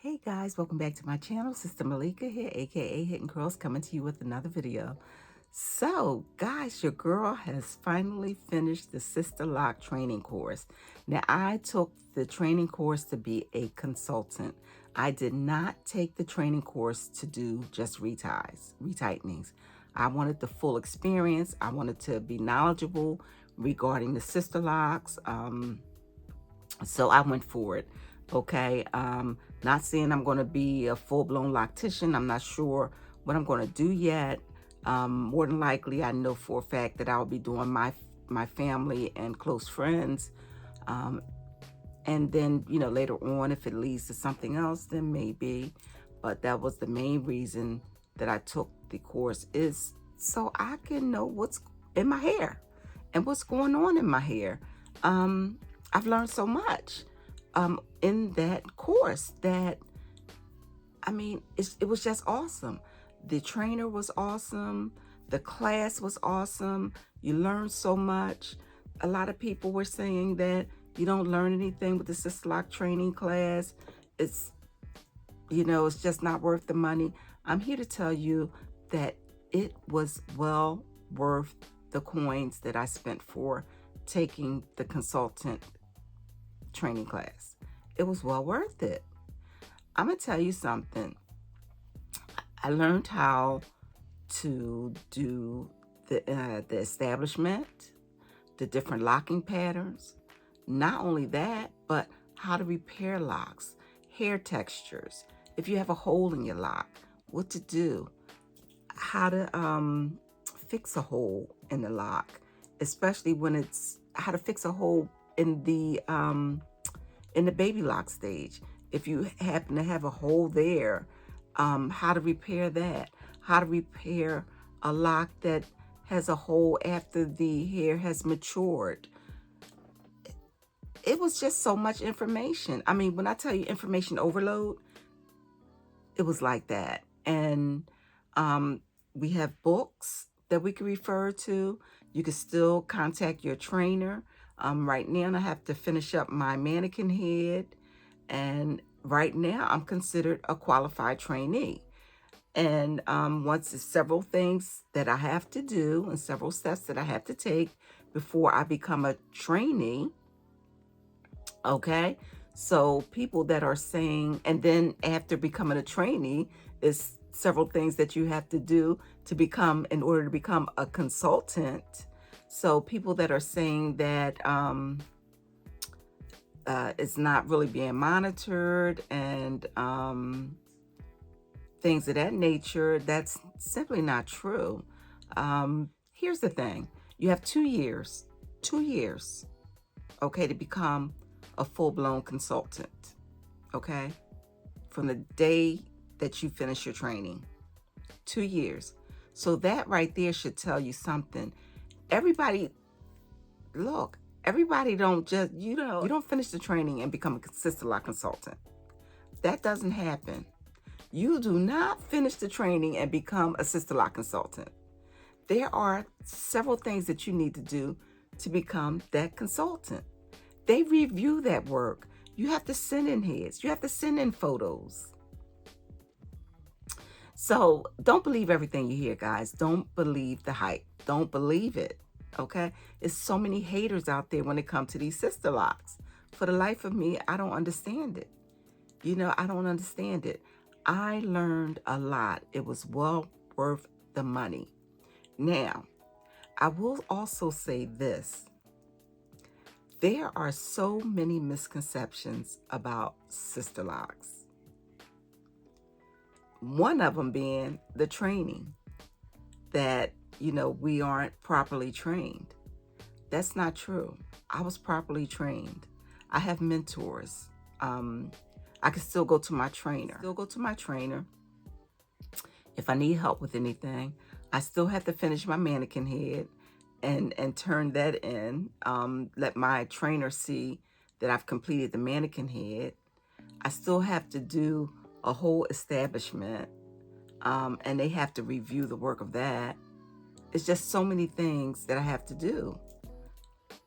Hey guys, welcome back to my channel. Sister Malika here, aka Hidden Curls, coming to you with another video. So guys, your girl has finally finished the Sister Lock training course. Now I took the training course to be a consultant. I did not take the training course to do just retightenings. I wanted the full experience. I wanted to be knowledgeable regarding the Sister Locks. So I went for it. Okay. Not saying I'm going to be a full-blown loctician. I'm not sure what I'm going to do yet. More than likely, I know for a fact that I'll be doing my family and close friends. And then, later on, if it leads to something else, then maybe. But that was the main reason that I took the course, is so I can know what's in my hair and what's going on in my hair. I've learned so much in that course that, it was just awesome. The trainer was awesome. The class was awesome. You learned so much. A lot of people were saying that you don't learn anything with the Sister Lock training class. It's just not worth the money. I'm here to tell you that it was well worth the coins that I spent for taking the consultant training class. It was well worth it. I'm gonna tell you something. I learned how to do the establishment, the different locking patterns. Not only that, but how to repair locks, hair textures. If you have a hole in your lock, what to do, how to fix a hole in the lock, especially when it's how to fix a hole in the baby lock stage. If you happen to have a hole there, how to repair that, how to repair a lock that has a hole after the hair has matured. It was just so much information. When I tell you information overload, it was like that. And we have books that we can refer to. You can still contact your trainer. Right now, I have to finish up my mannequin head. And right now, I'm considered a qualified trainee. And once it's several things that I have to do and several steps that I have to take before I become a trainee. Okay, so people that are saying, and then after becoming a trainee, is several things that you have to do in order to become a consultant. So people that are saying that it's not really being monitored and things of that nature, that's simply not true. Here's the thing. You have 2 years, okay, to become a full-blown consultant, okay? From the day that you finish your training, 2 years. So that right there should tell you something. Everybody don't just, you don't finish the training and become a Sister Lock consultant. That doesn't happen. You do not finish the training and become a Sister Lock consultant. There are several things that you need to do to become that consultant. They review that work. You have to send in heads. You have to send in photos. So don't believe everything you hear, guys. Don't believe the hype. Don't believe it, okay? There's so many haters out there when it comes to these Sister Locks. For the life of me, I don't understand it. I don't understand it. I learned a lot. It was well worth the money. Now, I will also say this. There are so many misconceptions about Sister Locks. One of them being the training, that, we aren't properly trained. That's not true. I was properly trained. I have mentors. I can still go to my trainer. If I need help with anything. I still have to finish my mannequin head and turn that in, let my trainer see that I've completed the mannequin head. I still have to do a whole establishment, and they have to review the work of that. It's just so many things that I have to do.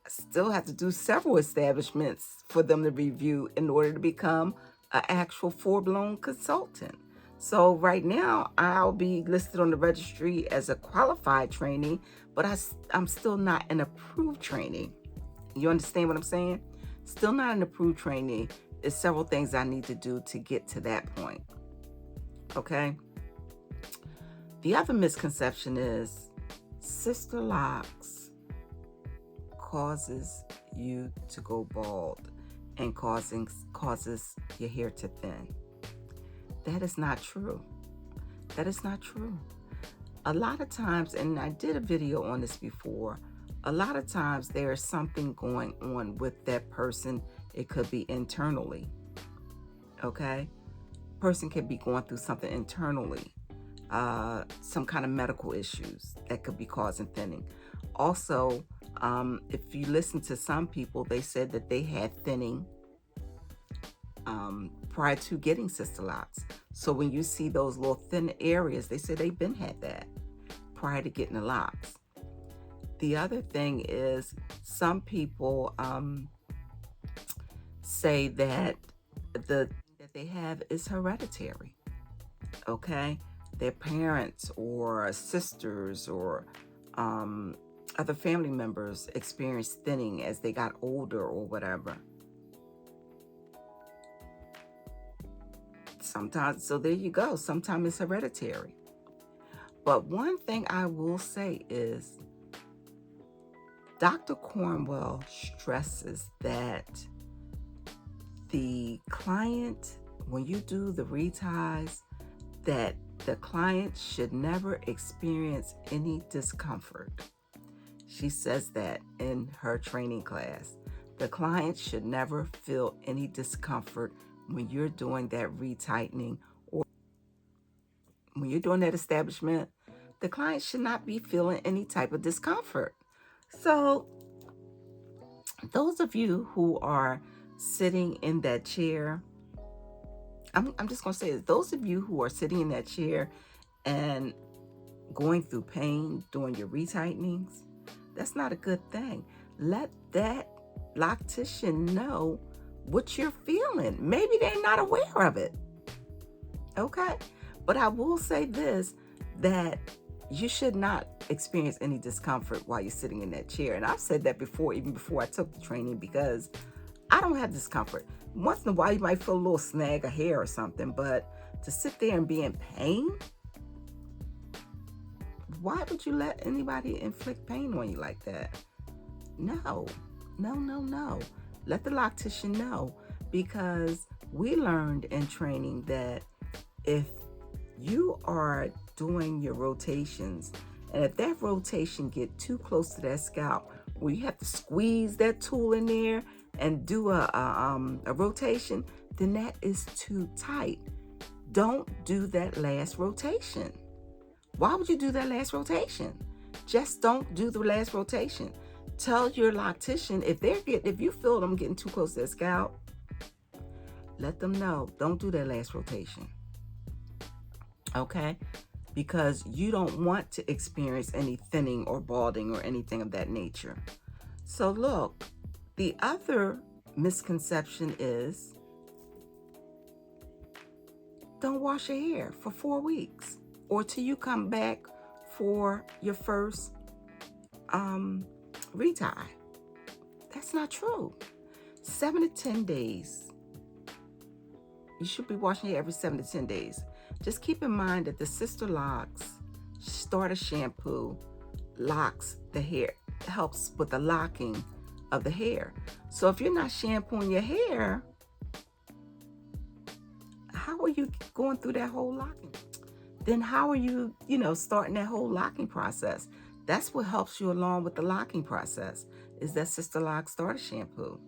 I still have to do several establishments for them to review in order to become an actual full-blown consultant. So right now, I'll be listed on the registry as a qualified trainee, but I'm still not an approved trainee. You understand what I'm saying? Still not an approved trainee. There's several things I need to do to get to that point. Okay? The other misconception is Sisterlocks causes you to go bald and causes your hair to thin. That is not true. That is not true. A lot of times, and I did a video on this before, a lot of times there is something going on with that person. It could be internally, okay? Person could be going through something internally, some kind of medical issues that could be causing thinning. Also, if you listen to some people, they said that they had thinning prior to getting Sisterlocks. So when you see those little thin areas, they say they've been had that prior to getting the locks. The other thing is some people say that that they have is hereditary. Okay, their parents or sisters or other family members experienced thinning as they got older or whatever. Sometimes, so there you go. Sometimes it's hereditary. But one thing I will say is Dr. Cornwell stresses that the client, when you do the reties, that the client should never experience any discomfort. She says that in her training class. The client should never feel any discomfort when you're doing that retightening or when you're doing that establishment. The client should not be feeling any type of discomfort. So those of you who are sitting in that chair, I'm just going to say this, those of you who are sitting in that chair and going through pain doing your retightenings, that's not a good thing. Let that loctician know what you're feeling. Maybe they're not aware of it. Okay? But I will say this, that you should not experience any discomfort while you're sitting in that chair. And I've said that before, even before I took the training, because I don't have discomfort. Once in a while, you might feel a little snag of hair or something, but to sit there and be in pain, why would you let anybody inflict pain on you like that? No. Let the loctician know, because we learned in training that if you are doing your rotations, and if that rotation get too close to that scalp, where you have to squeeze that tool in there and do a rotation, then that is too tight. Don't do that last rotation. Why would you do that last rotation? Just don't do the last rotation. Tell your loctician if you feel them getting too close to their scalp, let them know. Don't do that last rotation. Okay? Because you don't want to experience any thinning or balding or anything of that nature. So look, the other misconception is don't wash your hair for 4 weeks or till you come back for your first retie. That's not true. 7 to 10 days. You should be washing your hair every 7 to 10 days. Just keep in mind that the Sisterlocks starter shampoo locks the hair, helps with the locking of the hair. So if you're not shampooing your hair, how are you going through that whole locking? Then how are you, starting that whole locking process? That's what helps you along with the locking process, is that Sisterlocks starter shampoo.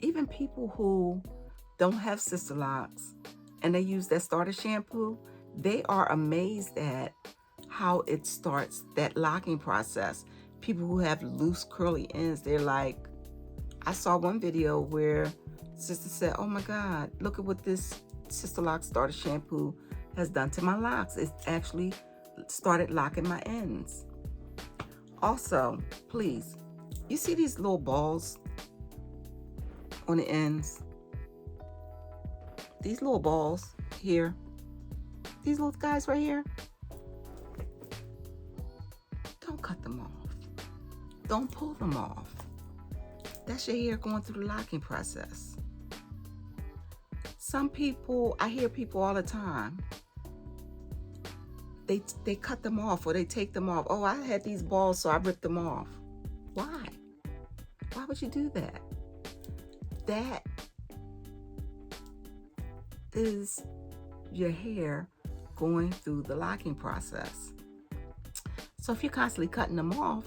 Even people who don't have Sisterlocks and they use that starter shampoo, they are amazed at how it starts that locking process. People who have loose curly ends, they're like, I saw one video where sister said, oh my God, look at what this Sisterlocks starter shampoo has done to my locks. It's actually started locking my ends. Also, please, you see these little balls on the ends? these little balls here, these little guys right here, don't cut them off. Don't pull them off. That's your hair going through the locking process. Some people, I hear people all the time, they cut them off or they take them off. Oh, I had these balls, so I ripped them off. Why? Why would you do that? That is your hair going through the locking process. So if you're constantly cutting them off,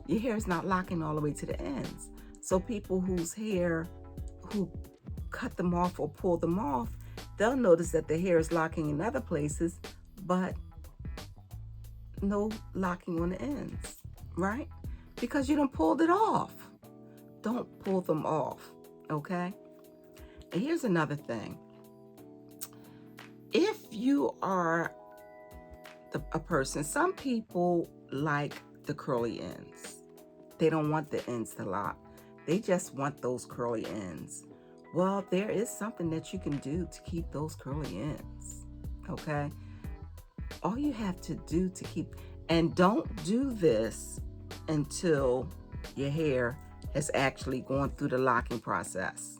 your hair is not locking all the way to the ends. So people whose hair, who cut them off or pull them off, they'll notice that the hair is locking in other places, but no locking on the ends, right? Because you done pulled it off. Don't pull them off, okay? And here's another thing. If you are a person, some people like the curly ends. They don't want the ends to lock. They just want those curly ends. Well, there is something that you can do to keep those curly ends, okay? All you have to do to keep, and don't do this until your hair has actually gone through the locking process,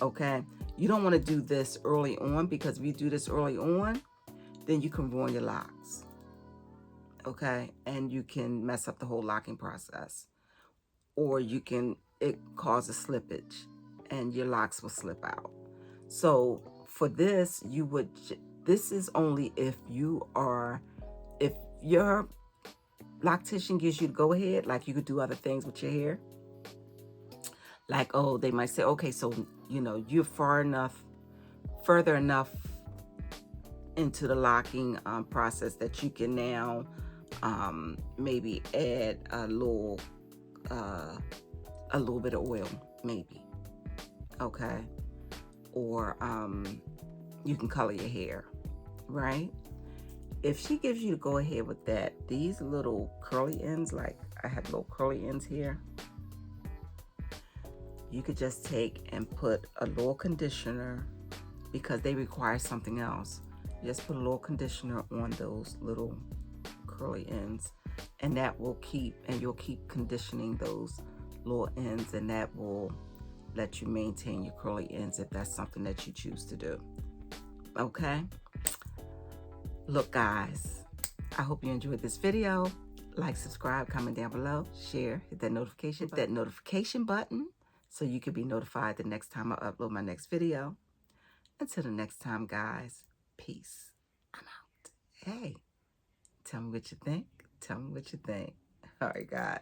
okay? You don't want to do this early on, because if you do this early on, then you can ruin your locks, okay? And you can mess up the whole locking process, or it causes slippage and your locks will slip out. So for this, this is only if your loctician gives you the go ahead, like you could do other things with your hair. Like, oh, they might say, okay, so, you're further enough into the locking process that you can now maybe add a little bit of oil, maybe, okay? Or you can color your hair, right? If she gives you to go ahead with that, these little curly ends, like I have little curly ends here, you could just take and put a little conditioner, because they require something else. Just put a little conditioner on those little curly ends, and that will you'll keep conditioning those little ends, and that will let you maintain your curly ends if that's something that you choose to do, okay? Look, guys, I hope you enjoyed this video. Like, subscribe, comment down below, share, hit that notification button so you can be notified the next time I upload my next video. Until the next time, guys, peace. I'm out. Hey, tell me what you think. Tell me what you think. All right, guys.